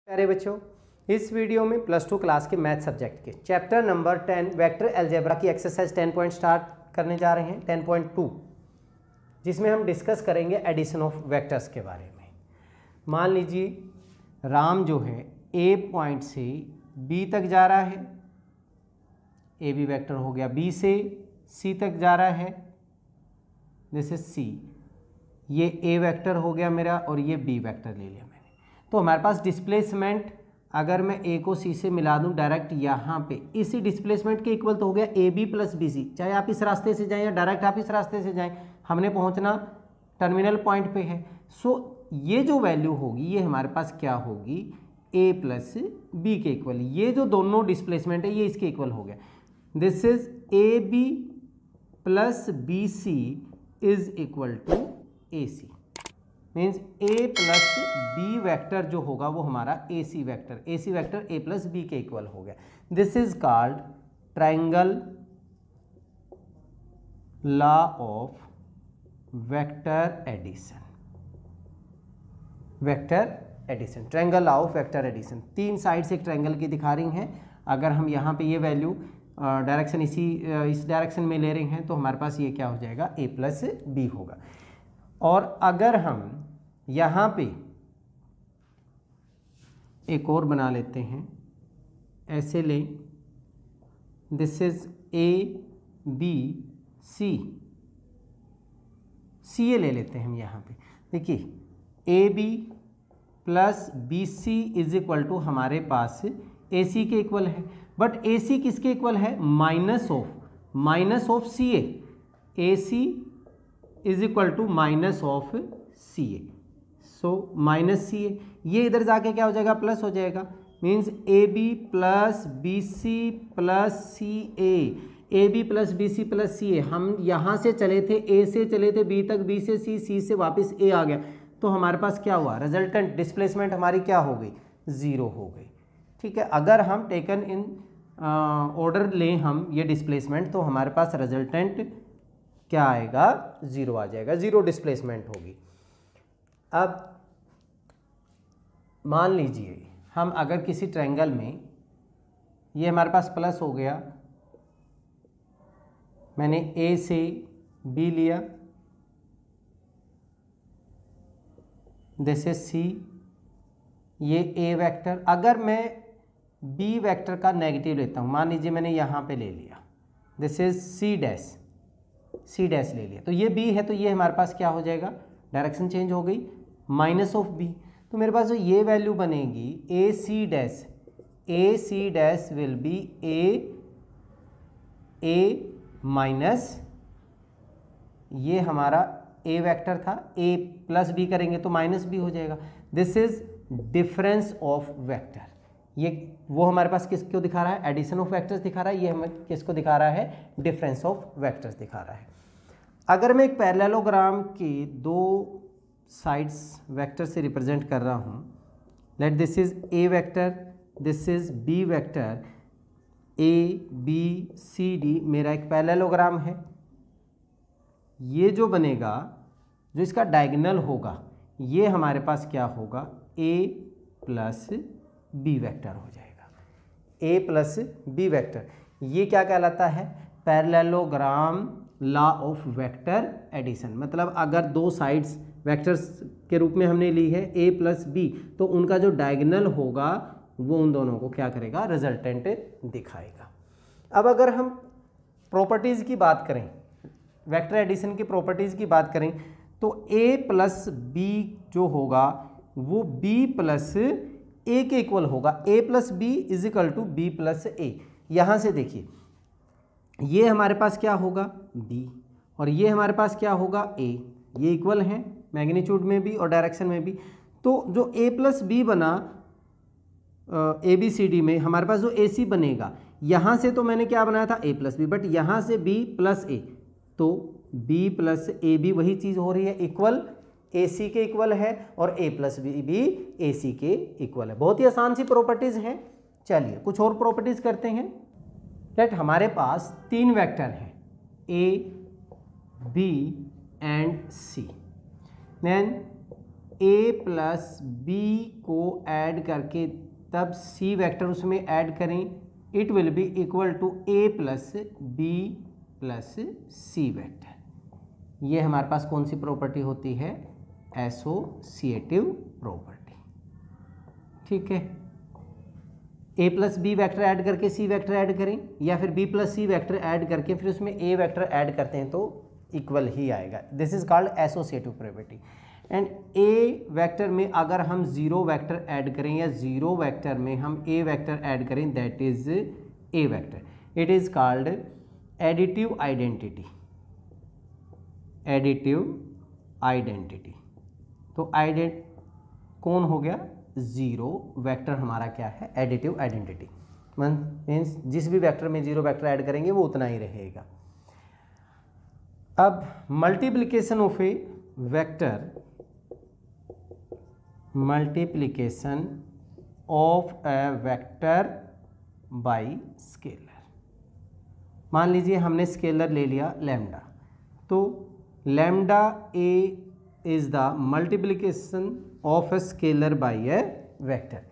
प्यारे बच्चों, इस वीडियो में प्लस 2 क्लास के मैथ सब्जेक्ट के चैप्टर नंबर 10 वेक्टर अलजेब्रा की एक्सरसाइज 10 पॉइंट स्टार्ट करने जा रहे हैं 10.2, जिसमें हम डिस्कस करेंगे एडिशन ऑफ वेक्टर्स के बारे में। मान लीजिए राम जो है ए पॉइंट से बी तक जा रहा है, ए बी वेक्टर हो गया, बी से सी तक जा रहा है, दिस इज सी, ये ए वेक्टर हो गया मेरा और ये बी वेक्टर ले लिया मैंने। तो हमारे पास डिस्प्लेसमेंट, अगर मैं ए को सी से मिला दूं डायरेक्ट यहाँ पे, इसी डिस्प्लेसमेंट के इक्वल तो हो गया A B plus B C. चाहे आप इस रास्ते से जाएं या डायरेक्ट आप इस रास्ते से जाएं, हमने पहुँचना टर्मिनल पॉइंट पे है। सो ये जो वैल्यू होगी ये हमारे पास क्या होगी, ए प्लस बी के इक्वल। ये जो दोनों डिस्प्लेसमेंट है ये इसके इक्वल हो गया। This is A B plus B C is equal to A C, means A plus B vector जो होगा वो हमारा A C vector A plus B के इक्वल हो गया। This is called triangle law of vector addition. Triangle law of vector addition, तीन sides एक triangle की दिखा रही हैं। अगर हम यहाँ पे ये वैल्यू डायरेक्शन इस डायरेक्शन में ले रहे हैं तो हमारे पास ये क्या हो जाएगा, ए प्लस बी होगा। और अगर हम यहाँ पे एक और बना लेते हैं, ऐसे लें, this is A B c, c a ले लेते हैं हम यहाँ पे। देखिए a B plus B C is equal to हमारे पास ए सी के इक्वल है, बट ए सी किसके इक्वल है, minus of c a c is equal to minus of c a. So minus c a, ये इधर जाके क्या हो जाएगा, प्लस हो जाएगा। Means a B plus B c plus c a B plus B c plus c a. हम यहाँ से चले थे, ए से चले थे बी तक, बी से सी से वापस ए आ गया, तो हमारे पास क्या हुआ, रिजल्टेंट डिस्प्लेसमेंट हमारी क्या हो गई, ज़ीरो हो गई। ठीक है, अगर हम टेकन इन ऑर्डर लें हम ये डिस्प्लेसमेंट, तो हमारे पास रिजल्टेंट क्या आएगा, ज़ीरो आ जाएगा, ज़ीरो डिस्प्लेसमेंट होगी। अब मान लीजिए हम अगर किसी ट्रायंगल में, ये हमारे पास प्लस हो गया, मैंने ए से बी लिया, दिस इज सी, ये ए वेक्टर। अगर मैं बी वेक्टर का नेगेटिव लेता हूँ, मान लीजिए मैंने यहाँ पे ले लिया, दिस इज सी डैश ले लिया, तो ये बी है, तो ये हमारे पास क्या हो जाएगा, डायरेक्शन चेंज हो गई, माइनस ऑफ बी। तो मेरे पास जो ये वैल्यू बनेगी a c dash will be a minus, ये हमारा ए वेक्टर था, ए प्लस बी करेंगे तो माइनस बी हो जाएगा। This is difference of vector. ये वो हमारे पास किसको दिखा रहा है, एडिशन ऑफ वेक्टर्स दिखा रहा है, ये हमें किसको दिखा रहा है, डिफरेंस ऑफ वेक्टर्स दिखा रहा है। अगर मैं एक पैरेललोग्राम के दो साइड्स वेक्टर से रिप्रेजेंट कर रहा हूँ, let this is A vector, this is B vector, A B C D मेरा एक पैरेललोग्राम है। ये जो बनेगा, जो इसका डायगोनल होगा, ये हमारे पास क्या होगा, ए प्लस बी वेक्टर हो जाएगा, ए प्लस बी वेक्टर। ये क्या कहलाता है, parallelogram law of vector addition. मतलब अगर दो साइड्स वेक्टर्स के रूप में हमने ली है ए प्लस बी, तो उनका जो डायगोनल होगा वो उन दोनों को क्या करेगा, रिजल्टेंट दिखाएगा। अब अगर हम प्रॉपर्टीज़ की बात करें, वेक्टर एडिशन की प्रॉपर्टीज़ की बात करें, तो ए प्लस बी जो होगा वो बी प्लस ए के इक्वल होगा। A plus b is equal to b plus a. यहाँ से देखिए, ये हमारे पास क्या होगा, बी, और ये हमारे पास क्या होगा, ए। ये इक्वल हैं मैग्नीट्यूड में भी और डायरेक्शन में भी। तो जो ए प्लस बी बना ए बी सी डी में, हमारे पास जो ए सी बनेगा, यहाँ से तो मैंने क्या बनाया था, ए प्लस बी, बट यहाँ से बी प्लस ए, तो बी प्लस ए बी वही चीज़ हो रही है, इक्वल ए सी के इक्वल है, और ए प्लस बी भी ए सी के इक्वल है। बहुत ही आसान सी प्रॉपर्टीज़ हैं। चलिए कुछ और प्रॉपर्टीज़ करते हैं। लेट हमारे पास तीन वेक्टर हैं, A B and C. Then A plus B को ऐड करके तब सी वेक्टर उसमें ऐड करें, it will be equal to A plus B plus C vector. ये हमारे पास कौन सी प्रॉपर्टी होती है? Associative property. ठीक है, A plus B vector add करके सी वेक्टर ऐड करें, या फिर B plus C vector add करके फिर उसमें ए वेक्टर ऐड करते हैं तो इक्वल ही आएगा। This is called associative property. And A vector में अगर हम जीरो वेक्टर ऐड करें या जीरो वेक्टर में हम ए वेक्टर ऐड करें, that is A vector. It is called additive identity. Additive identity तो कौन हो गया? जीरो वेक्टर हमारा क्या है? Additive identity. मीन्स जिस भी वेक्टर में जीरो वेक्टर ऐड करेंगे वो उतना ही रहेगा। अब multiplication of a vector, multiplication of a vector by scalar. मान लीजिए हमने स्केलर ले लिया लैम्डा, तो lambda A is the multiplication of a scalar by a vector.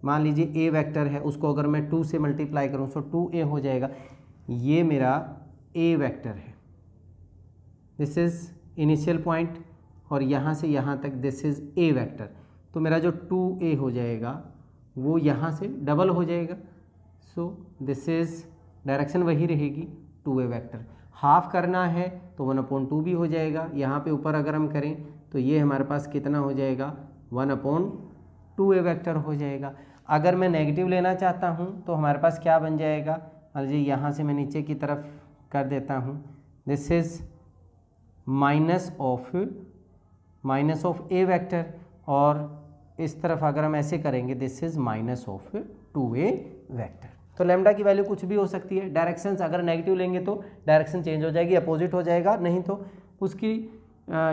मान लीजिए ए वेक्टर है, उसको अगर मैं 2 से मल्टीप्लाई करूं तो 2a हो जाएगा। ये मेरा ए वेक्टर है, दिस इज इनिशियल पॉइंट, और यहाँ से यहाँ तक दिस इज ए वेक्टर। तो मेरा जो 2a हो जाएगा वो यहाँ से डबल हो जाएगा। सो दिस इज डायरेक्शन वही रहेगी 2a वेक्टर। हाफ करना है तो 1/2 भी हो जाएगा। यहाँ पे ऊपर अगर हम करें तो ये हमारे पास कितना हो जाएगा? 1/2a वेक्टर हो जाएगा। अगर मैं नेगेटिव लेना चाहता हूँ तो हमारे पास क्या बन जाएगा? मान लीजिए यहाँ से मैं नीचे की तरफ कर देता हूँ, this is minus of a vector, और इस तरफ अगर हम ऐसे करेंगे this is minus of 2a vector. तो लैम्डा की वैल्यू कुछ भी हो सकती है। डायरेक्शंस अगर नेगेटिव लेंगे तो डायरेक्शन चेंज हो जाएगी, अपोजिट हो जाएगा, नहीं तो उसकी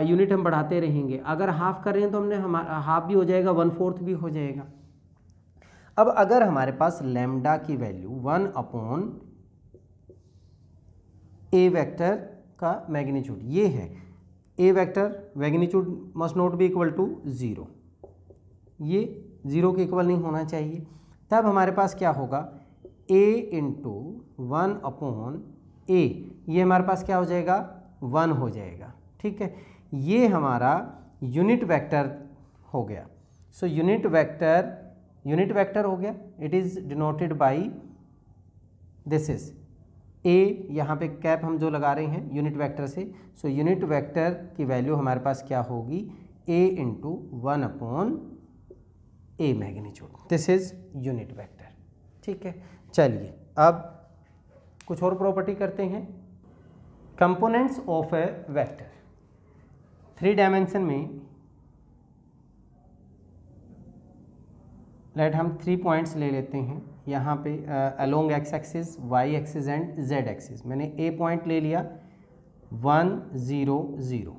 यूनिट हम बढ़ाते रहेंगे। अगर हाफ कर रहे हैं तो हमने हमारा हाफ भी हो जाएगा, 1/4 भी हो जाएगा। अब अगर हमारे पास लैम्डा की वैल्यू 1/a वेक्टर का मैग्नीट्यूड ये है, a vector magnitude must not be equal to 0, ये 0 के इक्वल नहीं होना चाहिए। तब हमारे पास क्या होगा? a इंटू 1/a, ये हमारे पास क्या हो जाएगा? 1 हो जाएगा। ठीक है, ये हमारा यूनिट वेक्टर हो गया। सो यूनिट वेक्टर हो गया। It is denoted by this is a, यहाँ पे कैप हम जो लगा रहे हैं यूनिट वेक्टर से। सो यूनिट वेक्टर की वैल्यू हमारे पास क्या होगी? a into 1/a magnitude, this is unit vector. ठीक है, चलिए अब कुछ और प्रॉपर्टी करते हैं। Components of a vector 3 dimension में, लेट हम 3 पॉइंट्स ले लेते हैं यहाँ पे along X axis, Y axis and Z axis. मैंने ए पॉइंट ले लिया 1 0 0,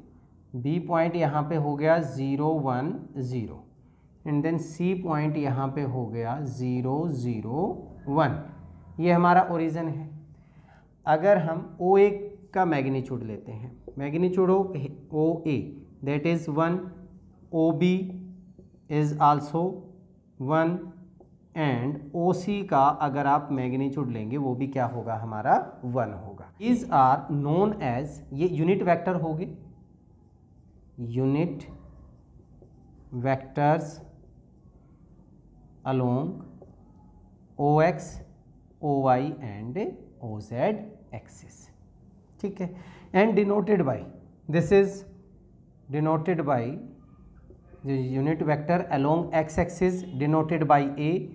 बी पॉइंट यहाँ पे हो गया 0 1 0, एंड देन सी पॉइंट यहाँ पे हो गया 0 0 1। ये हमारा ओरिजिन है। अगर हम ओ ए का मैग्नीट्यूड लेते हैं, magnitude of O A that is 1, O B is also 1, and O C का अगर आप मैग्नीट्यूड लेंगे वो भी क्या होगा? हमारा 1 होगा। इज आर नोन एज, ये यूनिट वेक्टर होंगे, unit vectors along O X O Y and O Z axis. ठीक है, and denoted by, this is denoted by the unit vector along x axis denoted by a,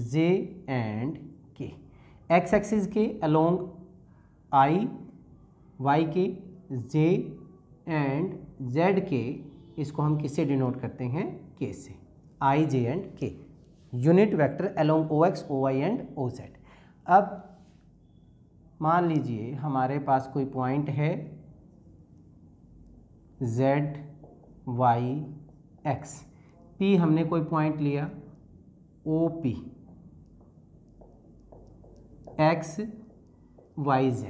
j and k। x axis के along i, y के j and z के, इसको हम किससे denote करते हैं? k से, i, j and k। Unit vector along ox, oy and oz। अब मान लीजिए हमारे पास कोई पॉइंट है z, y, x, p हमने कोई पॉइंट लिया O P, x, y, z।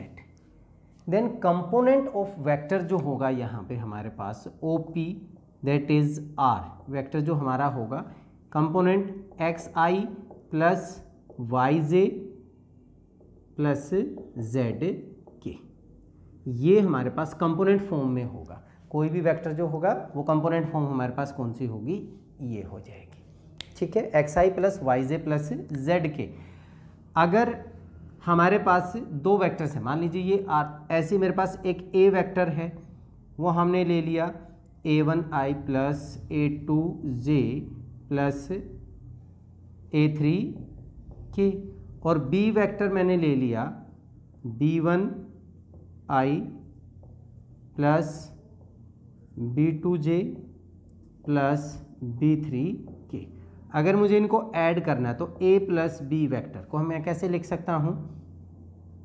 Then component of vector जो होगा यहाँ पे हमारे पास O P that is R. Vector जो हमारा होगा component x i plus y j plus z k, ये हमारे पास कंपोनेंट फॉर्म में होगा। कोई भी वेक्टर जो होगा वो कंपोनेंट फॉर्म हमारे पास कौन सी होगी, ये हो जाएगी। ठीक है, x i plus y j plus z के। अगर हमारे पास दो वेक्टर्स हैं, मान लीजिए ये आर, ऐसे मेरे पास एक ए वेक्टर है, वो हमने ले लिया a1i plus a2j plus a3k, और बी वेक्टर मैंने ले लिया b1i plus b2j plus b3k। अगर मुझे इनको ऐड करना है तो a प्लस बी वेक्टर को मैं कैसे लिख सकता हूँ,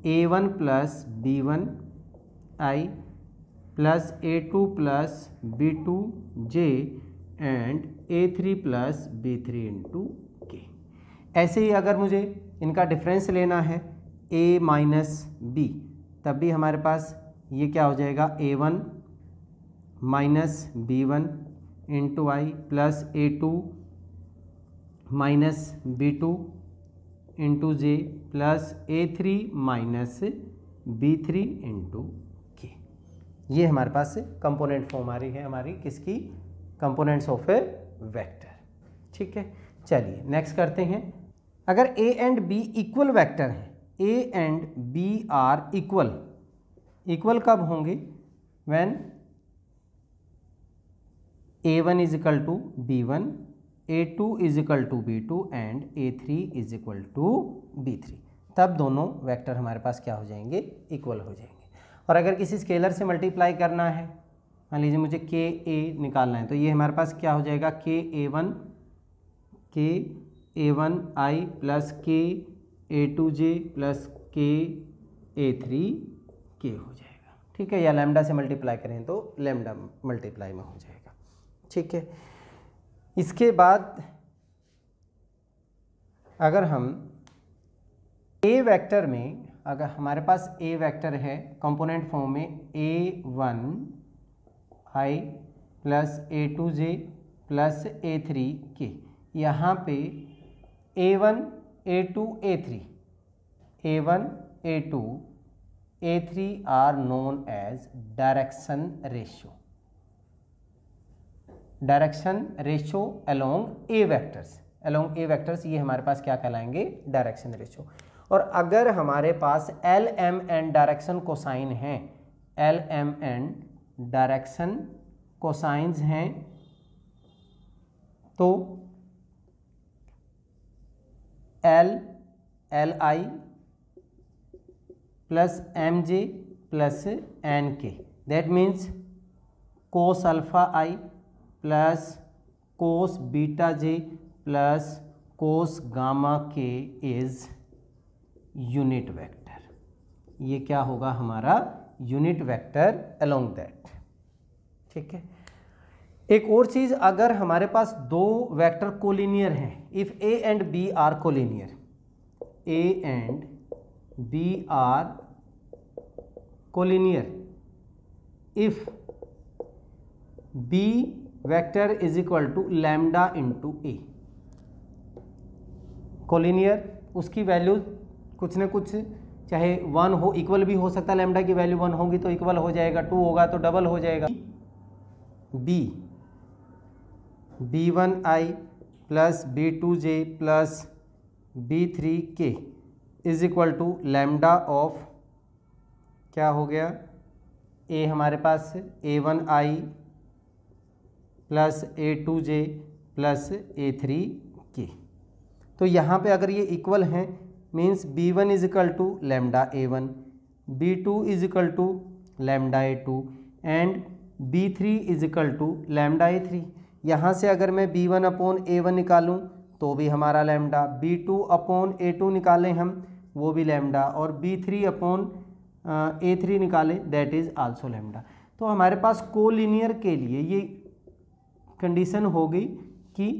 a1 plus b1i plus a2 plus b2j and a3 plus b3 into के। ऐसे ही अगर मुझे इनका डिफरेंस लेना है a माइनस बी, तब भी हमारे पास ये क्या हो जाएगा, a1 minus b1 into i plus a2 minus b2 into j plus a3 minus b3 into k. ये हमारे पास कंपोनेंट फॉर्म आ रही है हमारी किसकी, कंपोनेंट्स ऑफ ए वेक्टर। ठीक है, चलिए नेक्स्ट करते हैं। अगर A and B equal vector हैं, A and B are equal, equal कब होंगे, when a1 is equal to b1, a2 is equal to b2 and a3 is equal to b3, तब दोनों वेक्टर हमारे पास क्या हो जाएंगे, इक्वल हो जाएंगे। और अगर किसी स्केलर से मल्टीप्लाई करना है, मान लीजिए मुझे के ए निकालना है, तो ये हमारे पास क्या हो जाएगा, के ए1 आई प्लस के a2j प्लस के a3 के हो जाएगा। ठीक है, या लैम्डा से मल्टीप्लाई करें तो लैम्डा मल्टीप्लाई में हो जाएगा। ठीक है, इसके बाद अगर हम ए वेक्टर में, अगर हमारे पास ए वेक्टर है कंपोनेंट फॉर्म में a1 आई प्लस a2j प्लस a3 के, यहाँ पे a1 a2 a3, a1 a2 a3 are known as direction ratio, direction ratio along a vectors, along a vectors, ये हमारे पास क्या कहलाएंगे, डायरेक्शन रेशियो। और अगर हमारे पास l m n direction cosine है, l m n direction cosines हैं, तो l i plus m j plus n k, that means cos alpha i plus cos beta j plus cos gamma k is unit vector. ये क्या होगा हमारा, unit vector along that. ठीक है, एक और चीज, अगर हमारे पास दो वेक्टर कोलिनियर हैं, if A and B are collinear, A and B are collinear, if B vector is equal to lambda into A, collinear, उसकी वैल्यू कुछ न कुछ, चाहे 1 हो, इक्वल भी हो सकता है, लैम्डा की वैल्यू 1 होगी तो इक्वल हो जाएगा, 2 होगा तो डबल हो जाएगा। b1i plus b2j plus b3k is equal to lambda of, क्या हो गया, ए हमारे पास a1i plus a2j plus a3k। तो यहाँ पे अगर ये इक्वल हैं, means b1 is equal to lambda a1, b2 is equal to lambda a2 and b3 is equal to lambda a3। यहाँ से अगर मैं b1 अपॉन a1 निकालूँ तो भी हमारा लैम्डा, b2 अपॉन a2 निकालें हम, वो भी लैम्डा, और b3 अपॉन a3 निकालें, दैट इज़ आल्सो लैम्डा। तो हमारे पास कोलिनियर के लिए ये कंडीशन होगी कि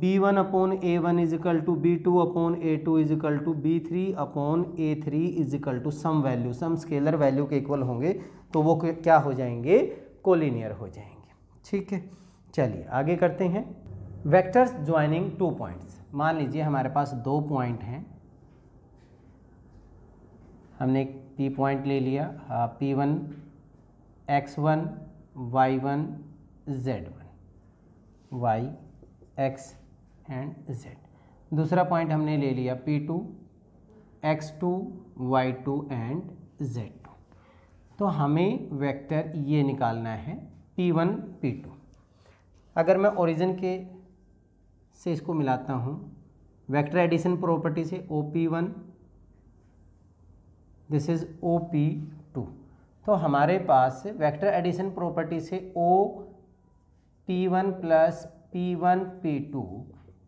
b1 upon a1 is equal to b2 upon a2 is equal to b3 upon a3 is equal to some value, some scalar value के equal होंगे, तो वो क्या हो जाएंगे, कोलिनियर हो जाएंगे। ठीक है, चलिए आगे करते हैं। Vectors joining 2 points. मान लीजिए हमारे पास 2 पॉइंट हैं, हमने एक P पॉइंट ले लिया, P1 x1 y1 z1, y x and z। दूसरा पॉइंट हमने ले लिया P2 x2 y2 and z2। तो हमें वेक्टर ये निकालना है P1 P2। अगर मैं ओरिजिन के से इसको मिलाता हूँ वेक्टर एडिशन प्रॉपर्टी से, OP1 दिस इज OP2, तो हमारे पास वेक्टर एडिशन प्रॉपर्टी से OP1 plus P1 P2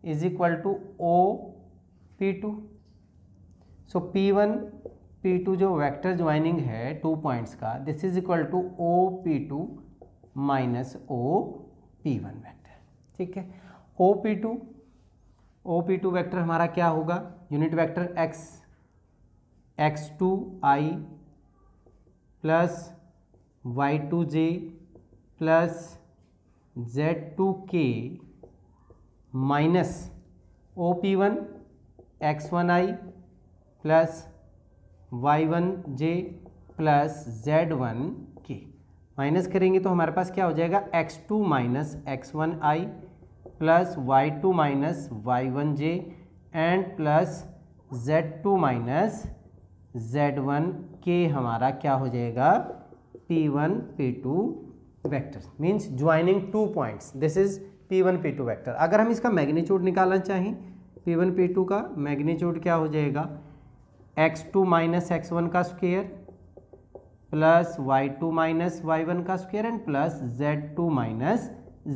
is equal to OP2। So P1 P2 जो वेक्टर ज्वाइनिंग है 2 पॉइंट्स का, this is equal to OP2 minus OP1 vector. ठीक है, OP2 vector हमारा क्या होगा, unit vector x2i plus y2j plus z2k minus OP1 x1i plus y1j plus z1k। Minus करेंगे तो हमारे पास क्या हो जाएगा, x2 minus x1i plus y2 minus y1j and plus z2 minus z1k हमारा क्या हो जाएगा, P1 P2 vector. Means joining 2 points, this is P1 P2 vector. अगर हम इसका मैग्नीट्यूड निकालना चाहें, P1 P2 का मैग्नीट्यूड क्या हो जाएगा, x2 माइनस x1 का square plus y2 minus y1 का square and plus z2 minus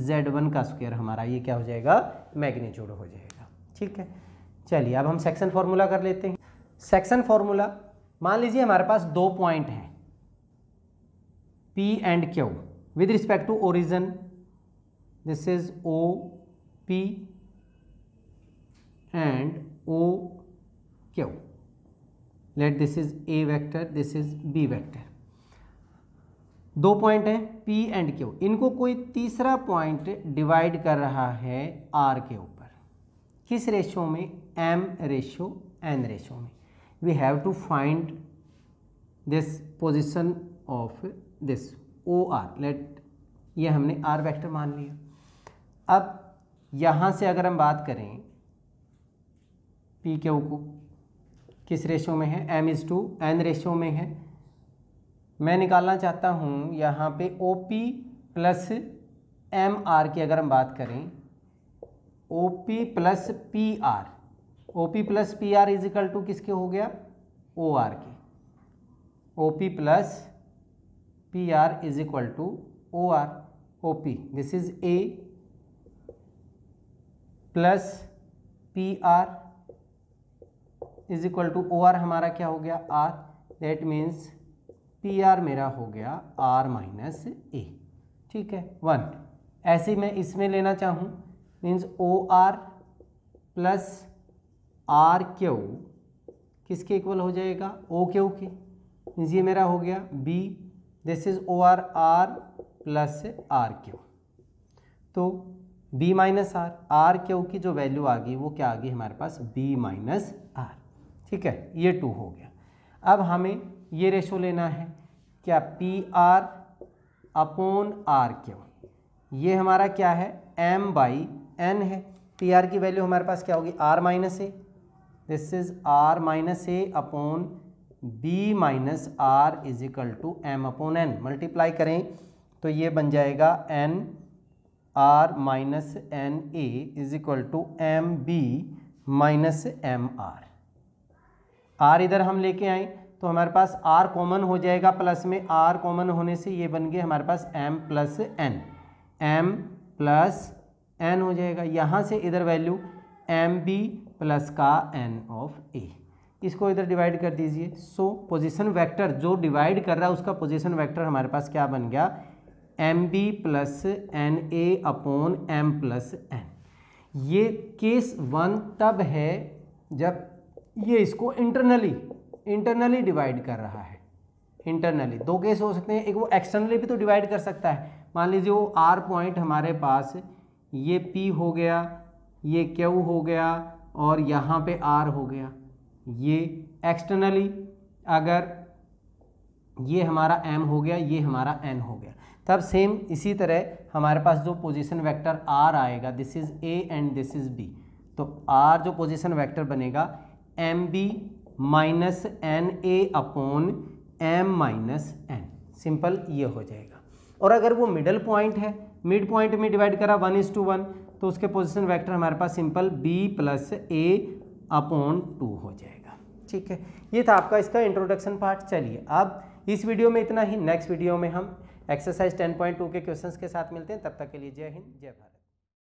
z1 का स्क्वायर, हमारा ये क्या हो जाएगा, मैग्नीट्यूड हो जाएगा। ठीक है, चलिए अब हम सेक्शन फॉर्मूला कर लेते हैं। सेक्शन फॉर्मूला, मान लीजिए हमारे पास 2 पॉइंट हैं P and Q with respect to origin, this is OP and OQ। Let this is A vector, this is B vector. 2 point हैं P एंड Q, इनको कोई तीसरा पॉइंट डिवाइड कर रहा है R के ऊपर। किस रेशियो में, M रेशियो N रेशियो में। We have to find this position of this OR। Let ये हमने R वेक्टर मान लिया। अब यहाँ से अगर हम बात करें P Q को किस रेशियो में है, M/N रेशियो में है। मैं निकालना चाहता हूँ यहाँ पे OP प्लस MR की अगर हम बात करें, OP plus PR, OP plus PR is equal to किसके हो गया, OR के। OP plus PR is equal to OR। OP this is A plus PR is equal to OR, हमारा क्या हो गया R। दैट मीन्स PR मेरा हो गया R माइनस A। ठीक है, 1। ऐसे मैं इसमें लेना चाहूँ, मीन्स OR प्लस RQ किसके इक्वल हो जाएगा, OQ के। मीन्स ये मेरा हो गया B, this is OR R plus RQ। तो B माइनस R, RQ की जो वैल्यू आ गई वो क्या आ गई हमारे पास, B माइनस R। ठीक है, ये 2 हो गया। अब हमें ये रेशो लेना है क्या, PR अपॉन RQ। ये हमारा क्या है, M/N है। PR की वैल्यू हमारे पास क्या होगी, R minus A, this is R minus A upon B minus R is equal to M upon N। Multiply करें तो ये बन जाएगा NR minus NA is equal to MB minus MR। R इधर हम लेके आए तो हमारे पास R कॉमन हो जाएगा, प्लस में R कॉमन होने से ये बन गया हमारे पास M plus N, M plus N हो जाएगा। यहाँ से इधर वैल्यू MB प्लस का N ऑफ A, इसको इधर डिवाइड कर दीजिए। सो पोजीशन वेक्टर जो डिवाइड कर रहा है उसका पोजीशन वेक्टर हमारे पास क्या बन गया, MB plus NA upon M plus N। ये केस 1 तब है जब ये इसको इंटरनली डिवाइड कर रहा है। इंटरनली 2 केस हो सकते हैं, एक वो एक्सटर्नली भी तो डिवाइड कर सकता है, मान लीजिए वो आर पॉइंट हमारे पास ये पी हो गया, ये क्यू हो गया और यहाँ पे आर हो गया। ये एक्सटर्नली अगर ये हमारा एम हो गया, ये हमारा एन हो गया, तब सेम इसी तरह हमारे पास जो पोजीशन वेक्टर आर आएगा, this is A and this is B, तो आर जो पोजीशन वेक्टर बनेगा M B minus N A upon M minus N, simple ये हो जाएगा। और अगर वो मिडल पॉइंट है, मिड पॉइंट में डिवाइड करा 1:1, तो उसके पोजीशन वेक्टर हमारे पास simple B plus A upon 2 हो जाएगा। ठीक है, ये था आपका इसका इंट्रोडक्शन पार्ट। चलिए अब इस वीडियो में इतना ही, नेक्सट वीडियो में हम एक्सरसाइज 10.2 के क्वेश्चंस के साथ मिलते हैं। तब तक के लिए जय हिंद, जय भारत।